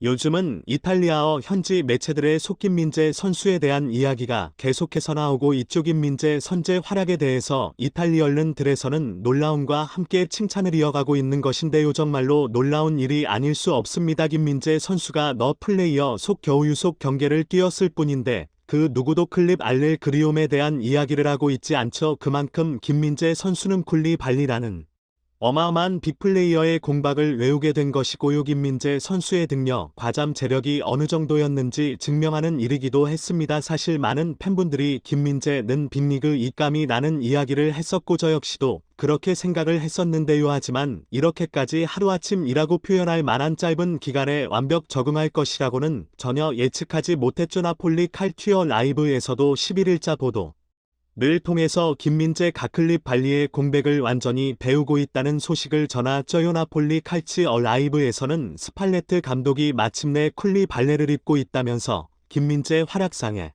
요즘은 이탈리아어 현지 매체들의 속김민재 선수에 대한 이야기가 계속해서 나오고 이쪽 김민재 선수의 활약에 대해서 이탈리아 언론들에서는 놀라움과 함께 칭찬을 이어가고 있는 것인데요. 정말로 놀라운 일이 아닐 수 없습니다. 김민재 선수가 너 플레이어 속 겨우 유속 경기를 뛰었을 뿐인데 그 누구도 클립 알렐 그리움에 대한 이야기를 하고 있지 않죠. 그만큼 김민재 선수는 쿨리발리라는 어마어마한 빅플레이어의 공박을 외우게 된 것이고요. 김민재 선수의 능력, 과잠 재력이 어느 정도였는지 증명하는 일이기도 했습니다. 사실 많은 팬분들이 김민재는 빅리그 입감이 나는 이야기를 했었고 저 역시도 그렇게 생각을 했었는데요. 하지만 이렇게까지 하루아침이라고 표현할 만한 짧은 기간에 완벽 적응할 것이라고는 전혀 예측하지 못했죠. 나폴리 칼튀어 라이브에서도 11일자 보도 를 통해서 김민재 가클립 발리의 공백을 완전히 배우고 있다는 소식을 전하죠. 나폴리 칼치어 라이브에서는 스팔레트 감독이 마침내 쿨리 발레를 입고 있다면서 김민재 활약상에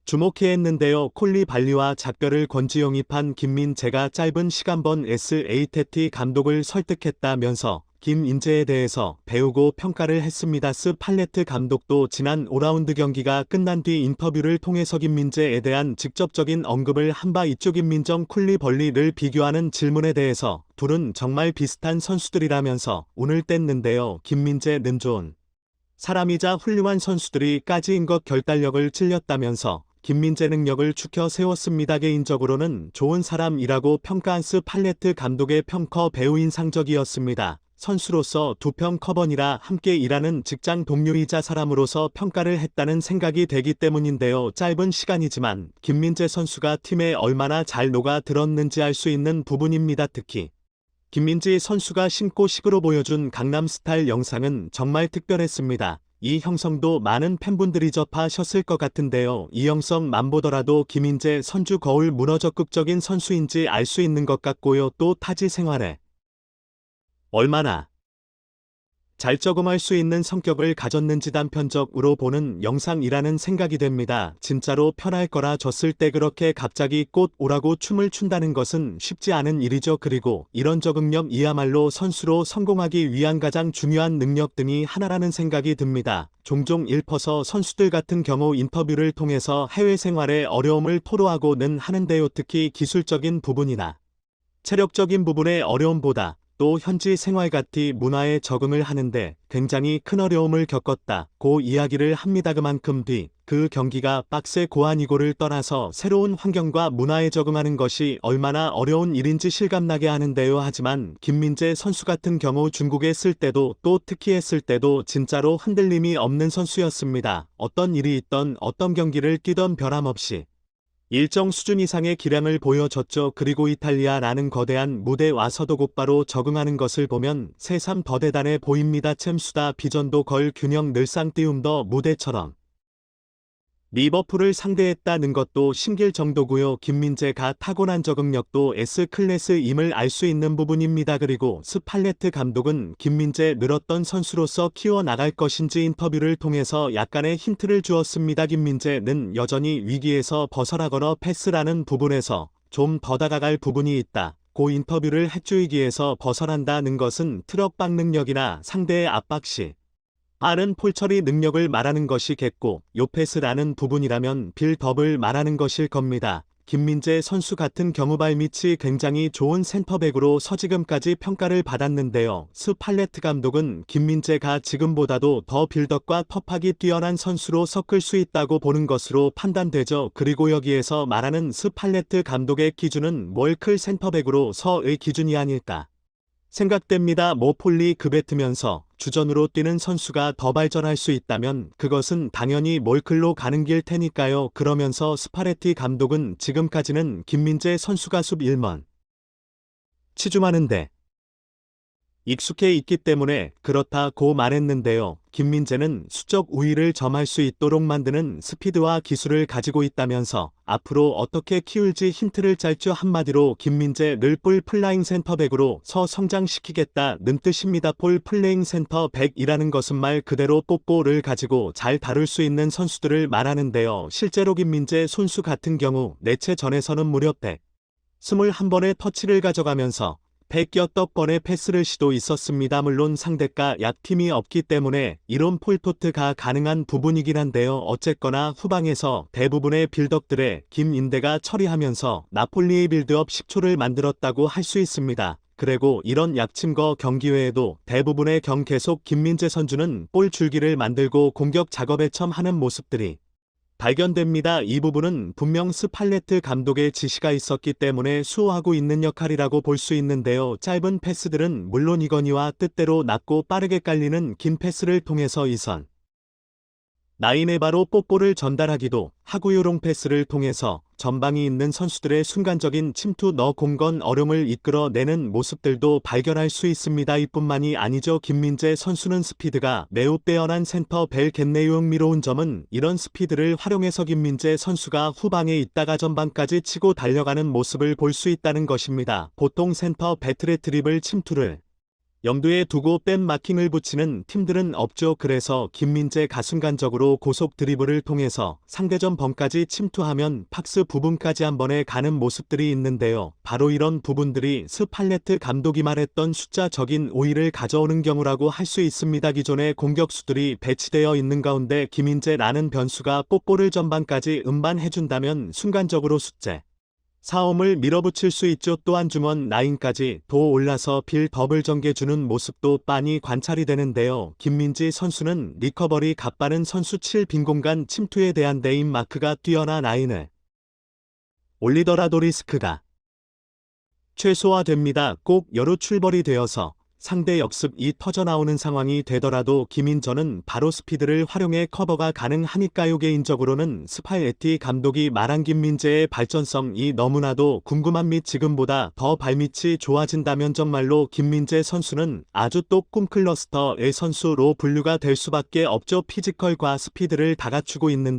주목해 했는데요. 콜리 발리와 작별을 권지 영입한 김민재가 짧은 시간번 SATT 감독을 설득했다면서 김민재에 대해서 배우고 평가를 했습니다. 스팔레트 감독도 지난 5라운드 경기가 끝난 뒤 인터뷰를 통해서 김민재에 대한 직접적인 언급을 한 바 있죠. 김민정 쿨리벌리를 비교하는 질문에 대해서 둘은 정말 비슷한 선수들이라면서 운을 뗐는데요. 김민재는 좋은 사람이자 훌륭한 선수들이 까지인 것 결단력을 찔렸다면서 김민재 능력을 추켜 세웠습니다. 개인적으로는 좋은 사람이라고 평가한 스팔레트 감독의 평가 배우 인상적이었습니다. 선수로서 두 평 커버니라 함께 일하는 직장 동료이자 사람으로서 평가를 했다는 생각이 되기 때문인데요. 짧은 시간이지만 김민재 선수가 팀에 얼마나 잘 녹아들었는지 알 수 있는 부분입니다. 특히 김민재 선수가 신고 식으로 보여준 강남스타일 영상은 정말 특별했습니다. 이 형성도 많은 팬분들이 접하셨을 것 같은데요. 이 영상만 보더라도 김민재 선수 거울 무너 적극적인 선수인지 알 수 있는 것 같고요. 또 타지 생활에 얼마나 잘 적응할 수 있는 성격을 가졌는지 단편적으로 보는 영상이라는 생각이 됩니다. 진짜로 편할 거라 졌을 때 그렇게 갑자기 꽃 오라고 춤을 춘다는 것은 쉽지 않은 일이죠. 그리고 이런 적응력이야말로 선수로 성공하기 위한 가장 중요한 능력 등이 하나라는 생각이 듭니다. 종종 일퍼서 선수들 같은 경우 인터뷰를 통해서 해외 생활의 어려움을 토로하고는 하는데요. 특히 기술적인 부분이나 체력적인 부분의 어려움보다 또 현지 생활같이 문화에 적응을 하는데 굉장히 큰 어려움을 겪었다고 이야기를 합니다. 그만큼 그 경기가 빡세 고안이고를 떠나서 새로운 환경과 문화에 적응하는 것이 얼마나 어려운 일인지 실감나게 하는데요. 하지만 김민재 선수 같은 경우 중국에 있을 때도 또 특히 했을 때도 진짜로 흔들림이 없는 선수였습니다. 어떤 일이 있던 어떤 경기를 뛰던 변함없이 일정 수준 이상의 기량을 보여줬죠. 그리고 이탈리아라는 거대한 무대에 와서도 곧바로 적응하는 것을 보면 새삼 더 대단해 보입니다. 챔수다 비전도 걸 균형 늘상 띄움 더 무대처럼 리버풀을 상대했다는 것도 신기할 정도고요. 김민재가 타고난 적응력도 S클래스임을 알 수 있는 부분입니다. 그리고 스팔레트 감독은 김민재 늘었던 선수로서 키워나갈 것인지 인터뷰를 통해서 약간의 힌트를 주었습니다. 김민재는 여전히 위기에서 벗어나거나 패스라는 부분에서 좀 더 다가갈 부분이 있다. 고 인터뷰를 했죠. 위기에서 벗어난다는 것은 트럭 박 능력이나 상대의 압박 시 빠른 폴처리 능력을 말하는 것이겠고 요패스라는 부분이라면 빌드업을 말하는 것일 겁니다. 김민재 선수 같은 경우 발밑이 굉장히 좋은 센터백으로 서지금까지 평가를 받았는데요. 스팔레트 감독은 김민재가 지금보다도 더 빌드업과 퍼프하기 뛰어난 선수로 섞을 수 있다고 보는 것으로 판단되죠. 그리고 여기에서 말하는 스팔레트 감독의 기준은 월클 센터백으로서의 기준이 아닐까 생각됩니다. 모폴리 급에트면서 주전으로 뛰는 선수가 더 발전할 수 있다면 그것은 당연히 몰클로 가는 길 테니까요. 그러면서 스파레티 감독은 지금까지는 김민재 선수가 숲 1번 치중하는데 익숙해 있기 때문에 그렇다고 말했는데요. 김민재는 수적 우위를 점할 수 있도록 만드는 스피드와 기술을 가지고 있다면서 앞으로 어떻게 키울지 힌트를 짤죠. 한마디로 김민재를 볼 플라잉 센터백으로 성장시키겠다는 뜻입니다. 볼 플레잉 센터백이라는 것은 말 그대로 뽀뽀를 가지고 잘 다룰 수 있는 선수들을 말하는데요. 실제로 김민재 선수 같은 경우 내체 전에서는 무려 121번의 터치를 가져가면서 100여 번의 패스를 시도 있었습니다. 물론 상대가 약팀이 없기 때문에 이런 폴토트가 가능한 부분이긴 한데요. 어쨌거나 후방에서 대부분의 빌드업들에 김인대가 처리하면서 나폴리의 빌드업 10초를 만들었다고 할 수 있습니다. 그리고 이런 약침거 경기 외에도 대부분의 계속 김민재 선수는 볼 줄기를 만들고 공격 작업에 첨하는 모습들이 발견됩니다. 이 부분은 분명 스팔레트 감독의 지시가 있었기 때문에 수호하고 있는 역할이라고 볼 수 있는데요. 짧은 패스들은 물론이거니와 뜻대로 낮고 빠르게 깔리는 긴 패스를 통해서 이선 라인에 바로 뽀뽀를 전달하기도 하고 요롱 패스를 통해서 전방이 있는 선수들의 순간적인 침투 공건 어려움을 이끌어내는 모습들도 발견할 수 있습니다. 이뿐만이 아니죠. 김민재 선수는 스피드가 매우 빼어난 센터 벨겠네요. 흥미로운 점은 이런 스피드를 활용해서 김민재 선수가 후방에 있다가 전방까지 치고 달려가는 모습을 볼 수 있다는 것입니다. 보통 센터 배틀의 드리블 침투를 염두에 두고 뺀 마킹을 붙이는 팀들은 없죠. 그래서 김민재가 순간적으로 고속 드리블을 통해서 상대 전범까지 침투하면 박스 부분까지 한 번에 가는 모습들이 있는데요. 바로 이런 부분들이 스팔레트 감독이 말했던 숫자적인 우위를 가져오는 경우라고 할 수 있습니다. 기존의 공격수들이 배치되어 있는 가운데 김민재라는 변수가 뽀뽀를 전반까지 음반해준다면 순간적으로 숫자 싸움을 밀어붙일 수 있죠. 또한 중원 라인까지 더 올라서 빌드업을 전개주는 모습도 빤히 관찰이 되는데요. 김민재 선수는 리커버리 값빠른 선수 7 빈공간 침투에 대한 네임 마크가 뛰어난 라인을 올리더라도 리스크가 최소화됩니다. 꼭 여루 출벌이 되어서 상대 역습이 터져나오는 상황이 되더라도 김인전은 바로 스피드를 활용해 커버가 가능하니까요. 개인적으로는 스팔레티 감독이 말한 김민재의 발전성이 너무나도 궁금한 및 지금보다 더 발밑이 좋아진다면 정말로 김민재 선수는 아주 또 꿈클러스터의 선수로 분류가 될 수밖에 없죠. 피지컬과 스피드를 다 갖추고 있는데